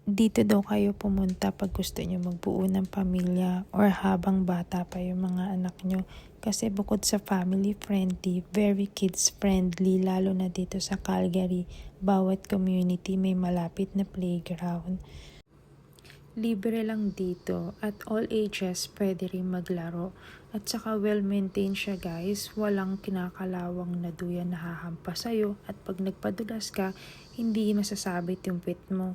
Dito daw kayo pumunta pag gusto nyo magbuo ng pamilya or habang bata pa yung mga anak nyo. Kasi bukod sa family friendly, very kids friendly, lalo na dito sa Calgary. Bawat community may malapit na playground. Libre lang dito at all ages pwede rin maglaro. At saka well-maintained siya guys, walang kinakalawang na duyan na hahampas sa'yo at pag nagpadulas ka, hindi masasabit yung pit mo.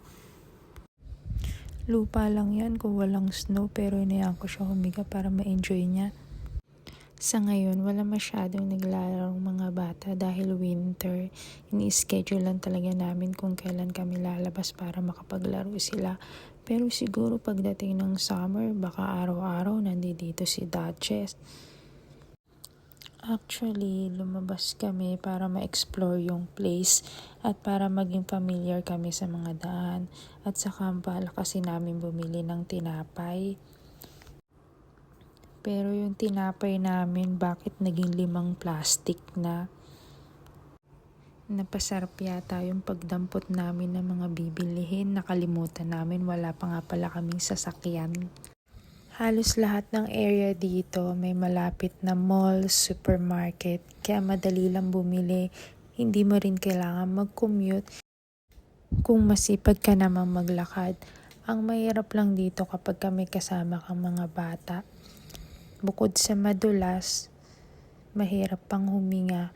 Lupa lang yan kung walang snow pero inayaan ko siya humiga para ma-enjoy niya. Sa ngayon, wala masyadong naglalaro mga bata dahil winter. Ini-schedule lang talaga namin kung kailan kami lalabas para makapaglaro sila. Pero siguro pagdating ng summer, baka araw-araw nandito si Duchess. Actually, lumabas kami para ma-explore yung place at para maging familiar kami sa mga daan. At saka bala kasi namin bumili ng tinapay. Pero yung tinapay namin, bakit naging 5 plastic na? Napasarap yata yung pagdampot namin ng mga bibilihin. Nakalimutan namin, wala pa nga pala kaming sasakyan. Halos lahat ng area dito may malapit na mall, supermarket, kaya madali lang bumili. Hindi mo rin kailangan mag-commute kung masipag ka namang maglakad. Ang mahirap lang dito kapag may kasama kang mga bata. Bukod sa madulas, mahirap pang huminga.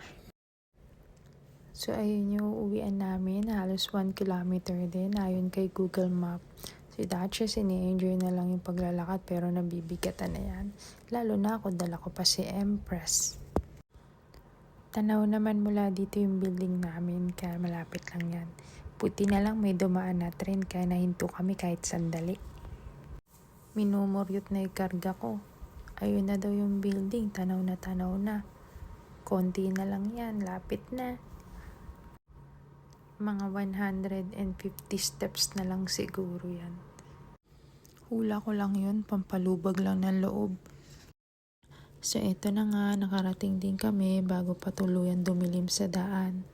So ayun yung uwian namin, halos 1 kilometer din ayon kay Google Map. Si Duchess, ini-enjoy na lang yung paglalakad pero nabibigatan na yan. Lalo na ako, dala ko pa si Empress. Tanaw naman mula dito yung building namin, kaya malapit lang yan. Puti na lang may dumaan na train kaya nahinto kami kahit sandali. Minumuryot na yung karga ko. Ayun na daw yung building, tanaw na. Konti na lang yan, lapit na. Mga 150 steps na lang siguro yan. Hula ko lang yun, pampalubag lang ng loob. So eto na nga, nakarating din kami bago patuluyan dumilim sa daan.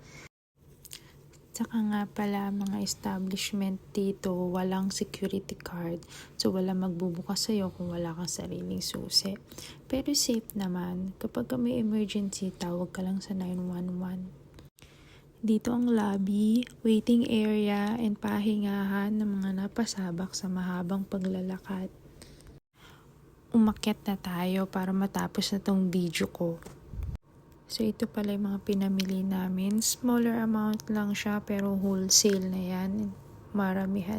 Tsaka nga pala mga establishment dito, walang security card. So wala magbubukas sa'yo kung wala kang sariling susi. Pero safe naman, kapag may emergency, tawag ka lang sa 911. Dito ang lobby, waiting area, and pahingahan ng mga napasabak sa mahabang paglalakad. Umakyat na tayo para matapos na tong video ko. So ito pala yung mga pinamili namin. Smaller amount lang siya pero wholesale na yan. Maramihan